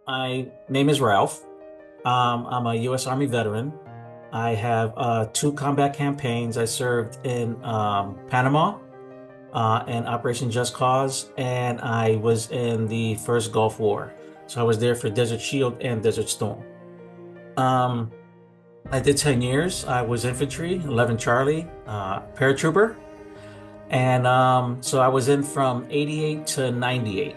My name is Ralph. I'm a U.S. Army veteran. I have two combat campaigns. I served in Panama in Operation Just Cause, and I was in the first Gulf War. So I was there for Desert Shield and Desert Storm. Um, I did 10 years. I was infantry, 11 Charlie, paratrooper. And so I was in from 88 to 98.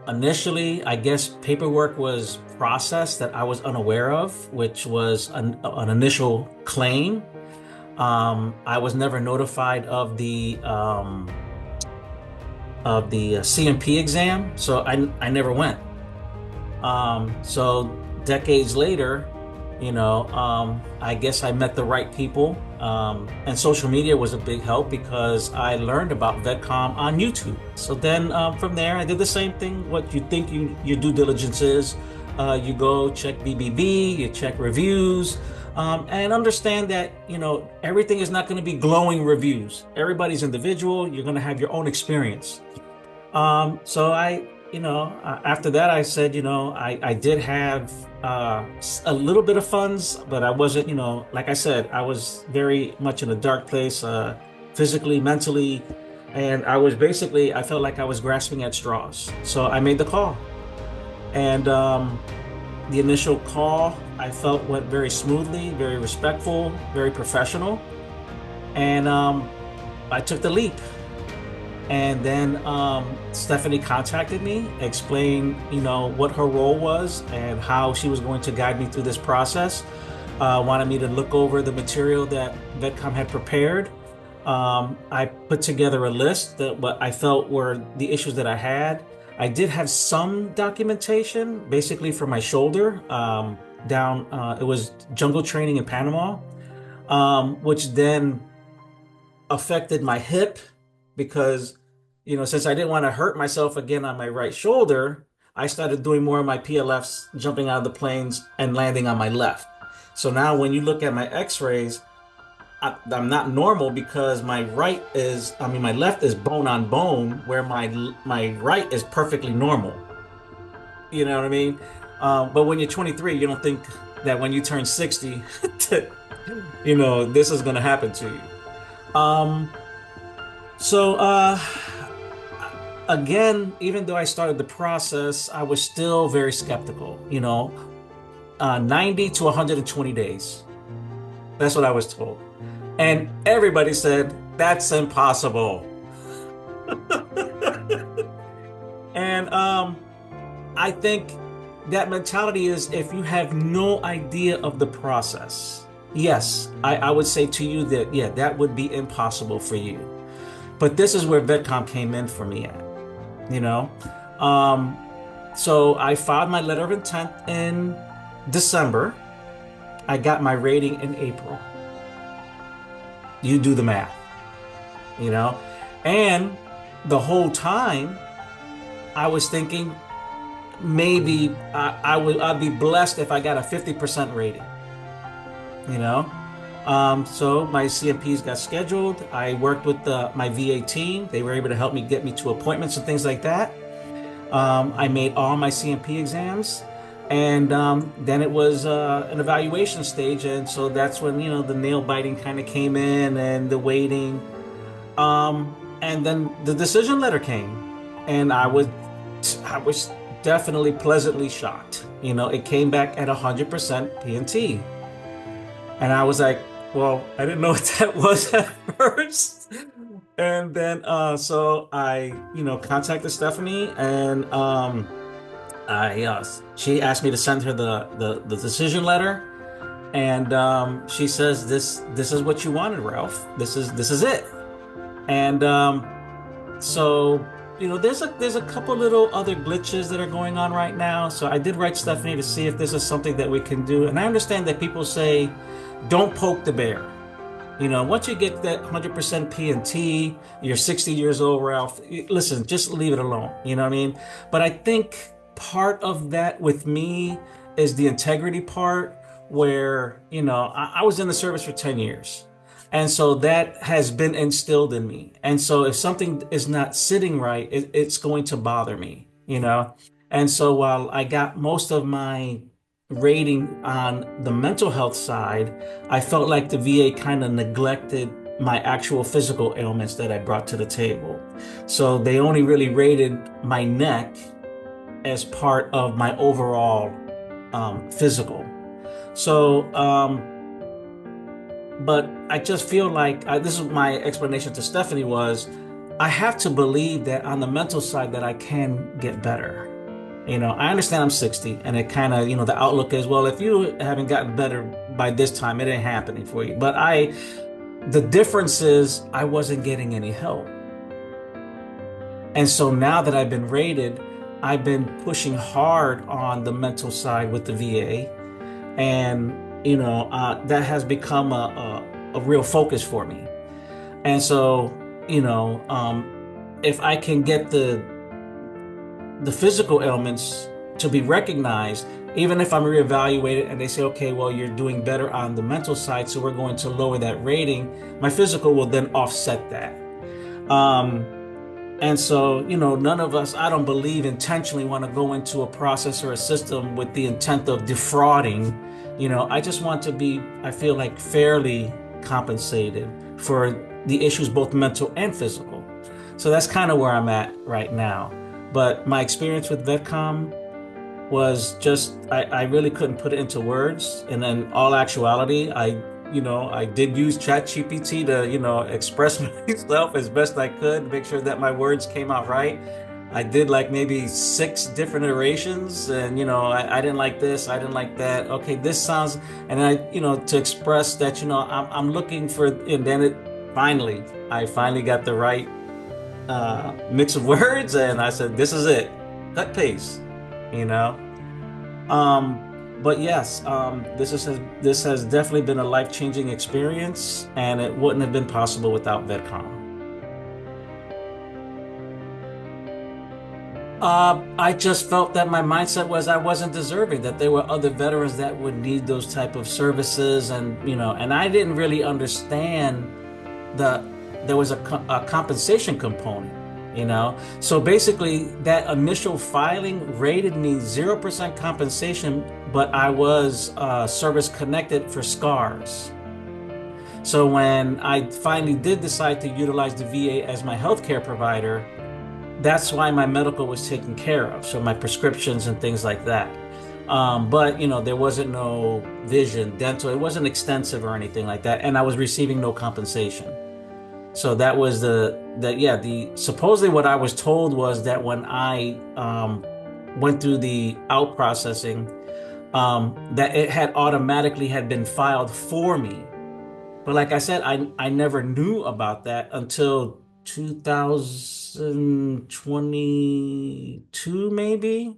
Initially, I guess paperwork was processed that I was unaware of, which was an initial claim. I was never notified of the CMP exam, so I never went. So decades later, I guess I met the right people. And social media was a big help because I learned about VetComm on YouTube. So then from there, I did the same thing. What you think your due diligence is, you go check BBB, you check reviews, and understand that, everything is not going to be glowing reviews. Everybody's individual. You're going to have your own experience. So after that, I said, I did have a little bit of funds, but I wasn't, like I said, I was very much in a dark place, physically, mentally, and I felt like I was grasping at straws. So I made the call. And the initial call, I felt went very smoothly, very respectful, very professional. And I took the leap. And then Stephanie contacted me, explained, what her role was and how she was going to guide me through this process. Wanted me to look over the material that VetComm had prepared. I put together a list that what I felt were the issues that I had. I did have some documentation, basically for my shoulder down. It was jungle training in Panama, which then affected my hip because since I didn't want to hurt myself again on my right shoulder, I started doing more of my PLFs, jumping out of the planes and landing on my left. So now when you look at my x-rays, I'm not normal because my left is bone on bone, where my right is perfectly normal. You know what I mean? But when you're 23, you don't think that when you turn 60, this is going to happen to you. So again, even though I started the process, I was still very skeptical, 90 to 120 days. That's what I was told. And everybody said, that's impossible. And I think that mentality is if you have no idea of the process, yes, I would say to you that, yeah, that would be impossible for you. But this is where VetComm came in for me at, So I filed my letter of intent in December. I got my rating in April. You do the math, And the whole time I was thinking maybe I'd be blessed if I got a 50% rating, So my CMPs got scheduled. I worked with my VA team. They were able to help me get me to appointments and things like that. I made all my CMP exams, and then it was an evaluation stage. And so that's when, the nail biting kind of came in and the waiting. And then the decision letter came, and I was definitely pleasantly shocked. It came back at 100% PNT. And I was like, well, I didn't know what that was at first. And then, so I, contacted Stephanie, and she asked me to send her the decision letter. And she says, this is what you wanted, Ralph. This is it. And so, there's a couple little other glitches that are going on right now. So I did write Stephanie to see if this is something that we can do. And I understand that people say, don't poke the bear. Once you get that 100% PNT, you're 60 years old, Ralph, listen, just leave it alone. You know what I mean? But I think part of that with me is the integrity part where, I was in the service for 10 years. And so that has been instilled in me. And so if something is not sitting right, it's going to bother me, you know? And so while I got most of my rating on the mental health side, I felt like the VA kind of neglected my actual physical ailments that I brought to the table. So they only really rated my neck as part of my overall physical. So, but I just feel like this is my explanation to Stephanie was I have to believe that on the mental side that I can get better. I understand I'm 60 and it kind of, the outlook is, well, if you haven't gotten better by this time, it ain't happening for you. But the difference is I wasn't getting any help. And so now that I've been rated, I've been pushing hard on the mental side with the VA. And, that has become a real focus for me. And so, if I can get the physical ailments to be recognized, even if I'm reevaluated and they say, okay, well, you're doing better on the mental side, so we're going to lower that rating, my physical will then offset that. And so, none of us, I don't believe intentionally want to go into a process or a system with the intent of defrauding. I just want to be, I feel like, fairly compensated for the issues, both mental and physical. So that's kind of where I'm at right now. But my experience with VetComm was just, I really couldn't put it into words. And in all actuality, I did use ChatGPT to, express myself as best I could, make sure that my words came out right. I did like maybe 6 different iterations and, I didn't like this, I didn't like that. Okay, this sounds, and to express that, I'm looking for, and then I finally got the right mix of words and I said, this is it, cut paste, you know. But yes, this has definitely been a life-changing experience, and it wouldn't have been possible without VetComm. I just felt that my mindset was I wasn't deserving, that there were other veterans that would need those type of services, and I didn't really understand that there was a compensation component. So basically that initial filing rated me 0% compensation, but I was service connected for scars. So when I finally did decide to utilize the VA as my healthcare provider, that's why my medical was taken care of. So my prescriptions and things like that. But there wasn't no vision, dental, it wasn't extensive or anything like that. And I was receiving no compensation. So that was the supposedly what I was told was that when I went through the out processing, that it had automatically had been filed for me. But like I said, I never knew about that until 2022, maybe.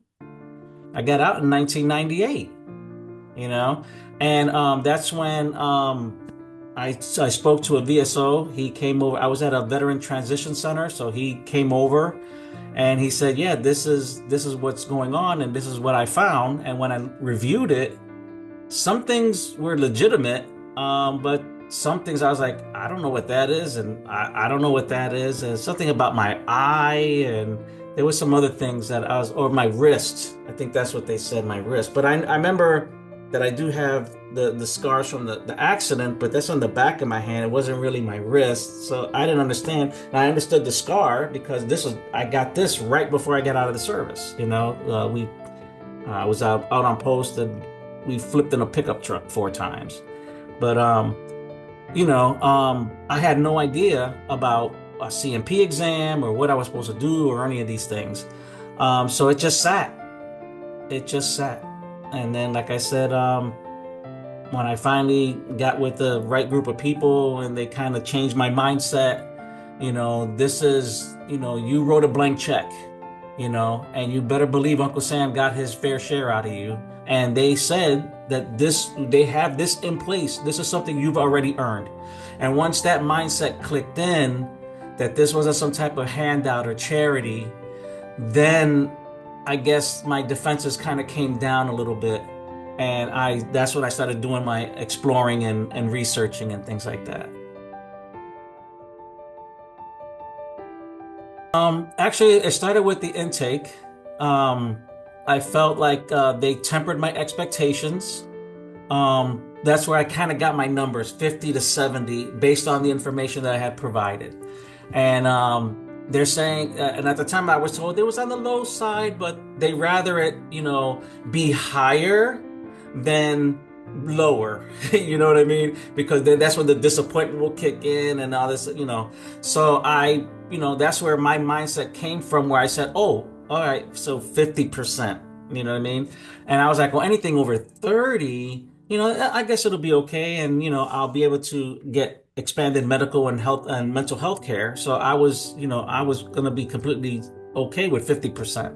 I got out in 1998, and that's when I spoke to a VSO. He came over. I was at a veteran transition center, so he came over and he said, "Yeah, this is what's going on, and this is what I found." And when I reviewed it, some things were legitimate, but some things I was like, "I don't know what that is," and I don't know what that is, and something about my eye, and there was some other things that or my wrist. I think that's what they said, my wrist. But I remember that I do have the scars from the accident, but that's on the back of my hand. It wasn't really my wrist. So I didn't understand. And I understood the scar because I got this right before I got out of the service. I was out on post and we flipped in a pickup truck 4 times. But, I had no idea about a CMP exam or what I was supposed to do or any of these things. So it just sat. And then, like I said, when I finally got with the right group of people and they kind of changed my mindset, this is, you wrote a blank check, and you better believe Uncle Sam got his fair share out of you. And they said that they have this in place. This is something you've already earned. And once that mindset clicked in, that this wasn't some type of handout or charity, then I guess my defenses kind of came down a little bit. And that's when I started doing my exploring and researching and things like that. Actually, it started with the intake. Um, I felt like they tempered my expectations. That's where I kind of got my numbers, 50 to 70, based on the information that I had provided. And they're saying, and at the time I was told it was on the low side, but they rather it, be higher than lower. You know what I mean? Because then that's when the disappointment will kick in and all this. So that's where my mindset came from, where I said, oh, all right, so 50%, you know what I mean? And I was like, well, anything over 30, I guess it'll be okay. And, I'll be able to get expanded medical and health and mental health care. So I was going to be completely okay with 50%.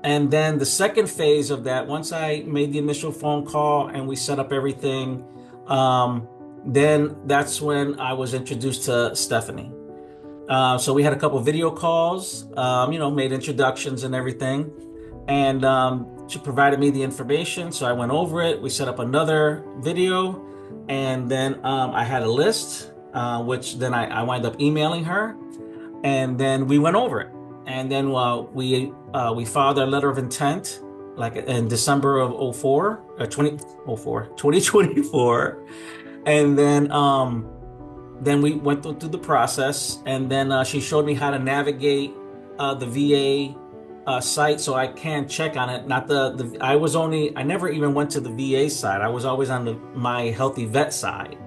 And then the second phase of that, once I made the initial phone call and we set up everything, then that's when I was introduced to Stephanie. So we had a couple video calls, made introductions and everything. And she provided me the information. So I went over it. We set up another video. And then I had a list, which then I wind up emailing her. And then we went over it. And then we filed our letter of intent like in December of 04, 2024. And then we went through the process, and then she showed me how to navigate the VA site, so I can check on it. Not I never even went to the VA side. I was always on the My Healthy Vet side.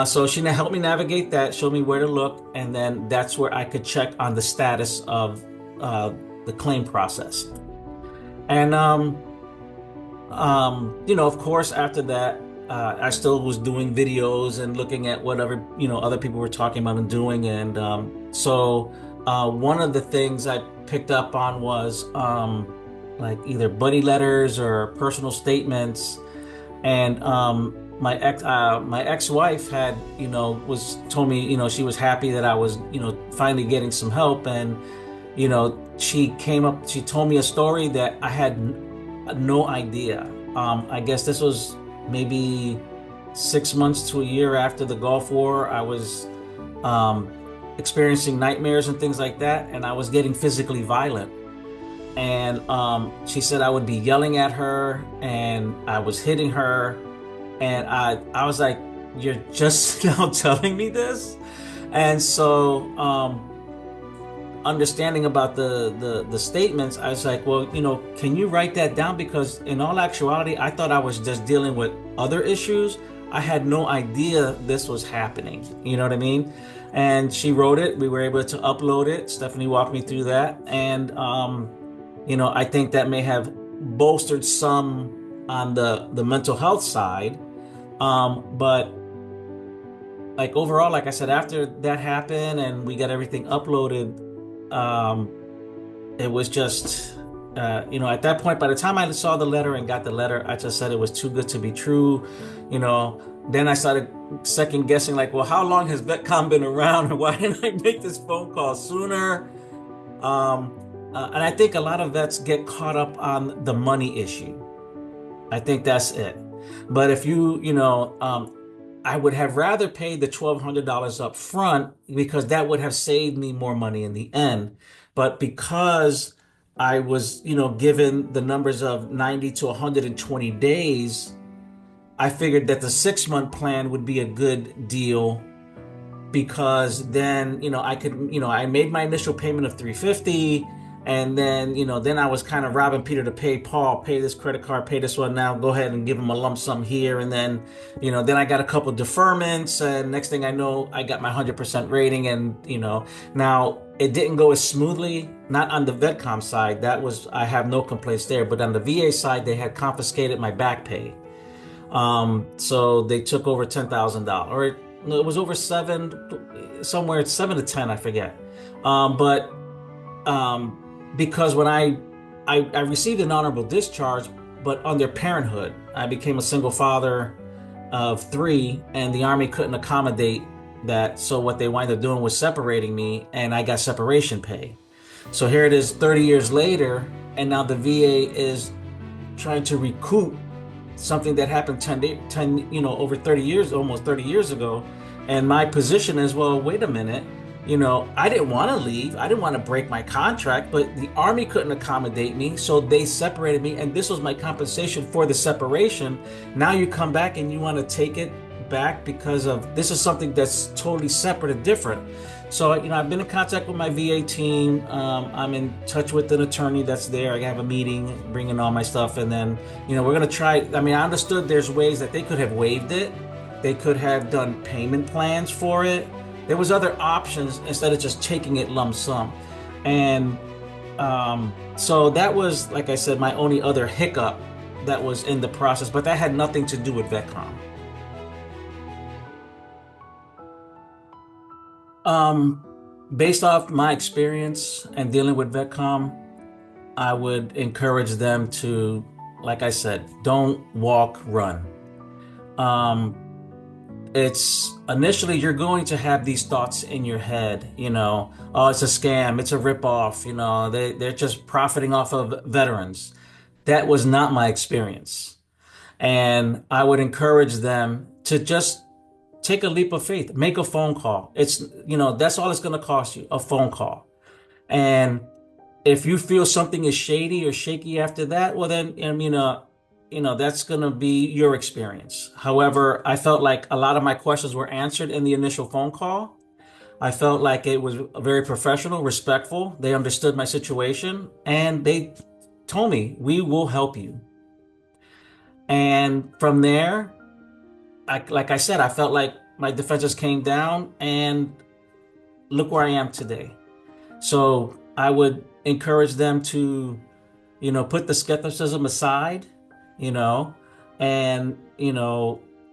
So she helped me navigate that, showed me where to look, and then that's where I could check on the status of the claim process. And of course, after that, I still was doing videos and looking at whatever, other people were talking about and doing. And so one of the things I picked up on was like either buddy letters or personal statements. And my ex-wife had, told me, she was happy that I was, finally getting some help. And, she told me a story that I had no idea. I guess this was maybe 6 months to a year after the Gulf War. I was experiencing nightmares and things like that, and I was getting physically violent. And she said I would be yelling at her, and I was hitting her, and I was like, "You're just now telling me this?" And so, understanding about the statements, I was like, well, can you write that down? Because in all actuality, I thought I was just dealing with other issues. I had no idea this was happening. You know what I mean? And she wrote it. We were able to upload it. Stephanie walked me through that. And, I think that may have bolstered some on the mental health side. But like overall, like I said, after that happened and we got everything uploaded, it was just, at that point, by the time I saw the letter and got the letter, I just said it was too good to be true. Then I started second guessing, like, well, how long has VetComm been around, and why didn't I make this phone call sooner? And I think a lot of vets get caught up on the money issue. I think that's it. But if I would have rather paid the $1,200 up front, because that would have saved me more money in the end. But because I was, given the numbers of 90 to 120 days, I figured that the 6-month plan would be a good deal, because then, I could, I made my initial payment of $350. And then, then I was kind of robbing Peter to pay Paul, pay this credit card, pay this one now, go ahead and give him a lump sum here. And then, then I got a couple deferments, and next thing I know, I got my 100% rating. And, now it didn't go as smoothly, not on the VetComm side. I have no complaints there. But on the VA side, they had confiscated my back pay. So they took over $10,000, or it was over somewhere it's 7 to 10, I forget. Because when I received an honorable discharge, but under parenthood, I became a single father of 3, and the Army couldn't accommodate that. So what they wound up doing was separating me, and I got separation pay. So here it is 30 years later, and now the VA is trying to recoup something that happened 10 over 30 years, almost 30 years ago. And my position is, well, wait a minute. I didn't want to leave. I didn't want to break my contract, but the Army couldn't accommodate me. So they separated me. And this was my compensation for the separation. Now you come back and you want to take it back because of this is something that's totally separate and different. So, I've been in contact with my VA team. I'm in touch with an attorney that's there. I have a meeting, bringing all my stuff. And then, we're going to try. I mean, I understood there's ways that they could have waived it. They could have done payment plans for it. There was other options instead of just taking it lump sum. And so that was, like I said, my only other hiccup that was in the process, but that had nothing to do with VetComm. Um, Based off my experience and dealing with VetComm, I would encourage them to, like I said, don't walk, run. Um, it's initially you're going to have these thoughts in your head, oh, it's a scam, it's a ripoff, they're just profiting off of veterans. That was not my experience. And I would encourage them to just take a leap of faith, make a phone call. That's all it's going to cost you, a phone call. And if you feel something is shady or shaky after that, well, then, that's going to be your experience. However, I felt like a lot of my questions were answered in the initial phone call. I felt like it was very professional, respectful. They understood my situation and they told me, we will help you. And from there, like I said, I felt like my defenses came down and look where I am today. So I would encourage them to, put the skepticism aside, you know, and,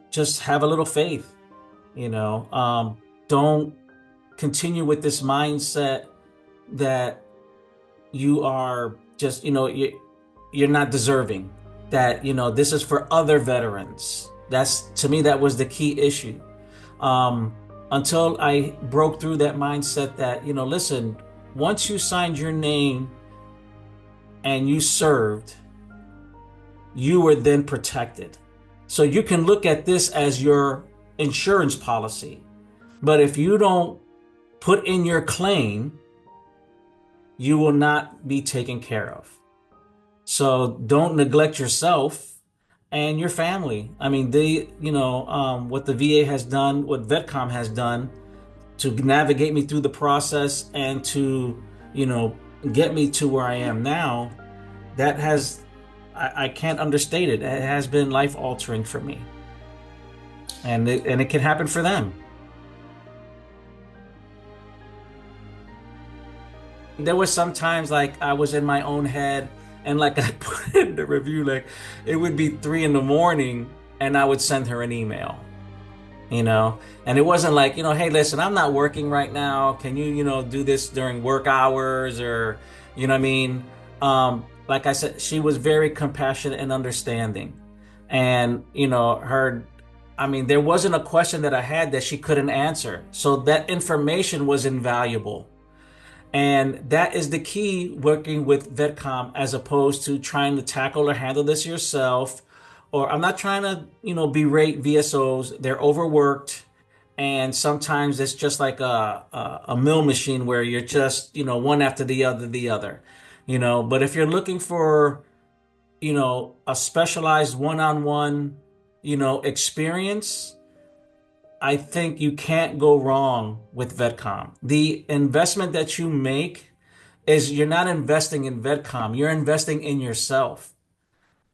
just have a little faith, don't continue with this mindset that you are just, you're not deserving, that, this is for other veterans. To me, that was the key issue. Until I broke through that mindset that, listen, once you signed your name and you served, you were then protected. So you can look at this as your insurance policy. But if you don't put in your claim, you will not be taken care of. So don't neglect yourself and your family. I mean, what the VA has done, what VetComm has done to navigate me through the process and to, get me to where I am now, that has, I can't understate it. It has been life altering for me. And it can happen for them. There was sometimes like I was in my own head and like I put in the review, like it would be 3 a.m. and I would send her an email, and it wasn't like, hey, listen, I'm not working right now. Can you, do this during work hours or, what I mean? Like I said, she was very compassionate and understanding. And, there wasn't a question that I had that she couldn't answer. So that information was invaluable. And that is the key working with VetComm as opposed to trying to tackle or handle this yourself. Or I'm not trying to, berate VSOs. They're overworked. And sometimes it's just like a mill machine where you're just, one after the other. But if you're looking for, a specialized one-on-one, experience, I think you can't go wrong with VetComm. The investment that you make is you're not investing in VetComm, you're investing in yourself.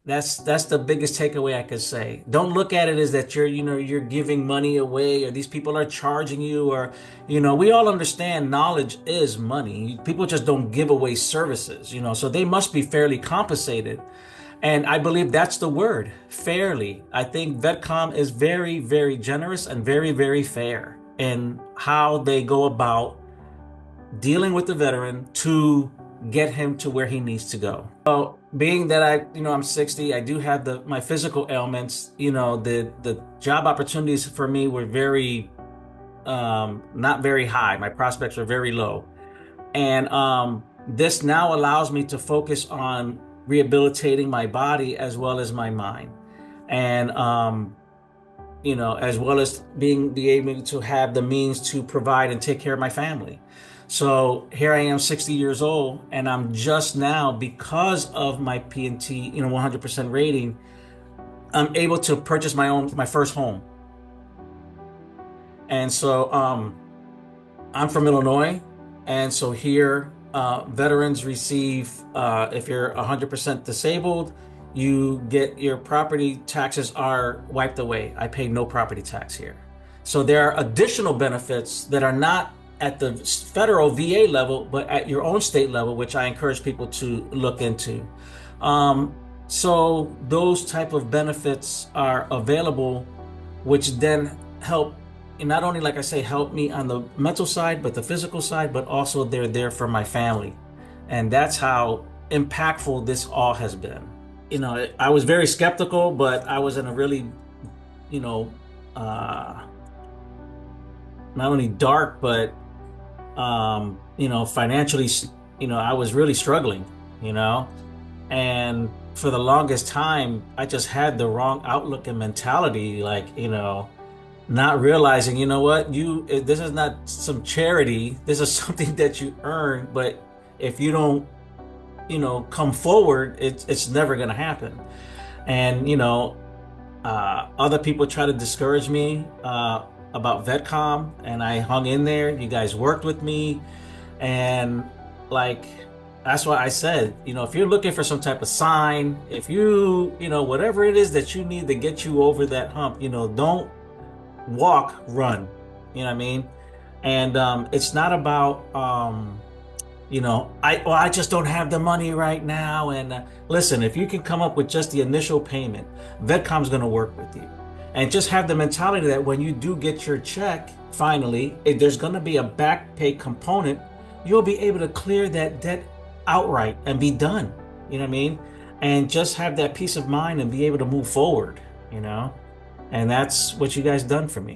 That's the biggest takeaway I could say. Don't look at it as that you're giving money away or these people are charging you or, we all understand knowledge is money. People just don't give away services, so they must be fairly compensated. And I believe that's the word, fairly. I think VetComm is very, very generous and very, very fair in how they go about dealing with the veteran to get him to where he needs to go. So being that I'm 60, I do have my physical ailments, the job opportunities for me were very, not very high. My prospects were very low. And this now allows me to focus on rehabilitating my body as well as my mind. And as well as be able to have the means to provide and take care of my family. So here I am, 60 years old, and I'm just now, because of my P&T, 100% rating, I'm able to purchase my first home. And so I'm from Illinois, and so here veterans receive, if you're 100% disabled, you get your property taxes are wiped away. I pay no property tax here. So there are additional benefits that are not at the federal VA level, but at your own state level, which I encourage people to look into. Um, so those type of benefits are available, which then help, and not only, like I say, help me on the mental side, but the physical side, but also they're there for my family. And that's how impactful this all has been. I was very skeptical, but I was in a really, you know, uh, not only dark, but, financially, I was really struggling, you know, and for the longest time, I just had the wrong outlook and mentality, like, not realizing, what, this is not some charity. This is something that you earn, but if you don't, come forward, it's never going to happen. And, other people try to discourage me about VetComm, and I hung in there. You guys worked with me, and like that's why I said, if you're looking for some type of sign, if whatever it is that you need to get you over that hump, don't walk, run. You know what I mean? And it's not about I just don't have the money right now. And listen, if you can come up with just the initial payment, VetComm's going to work with you. And just have the mentality that when you do get your check, finally, if there's going to be a back pay component, you'll be able to clear that debt outright and be done. You know what I mean? And just have that peace of mind and be able to move forward, And that's what you guys done for me.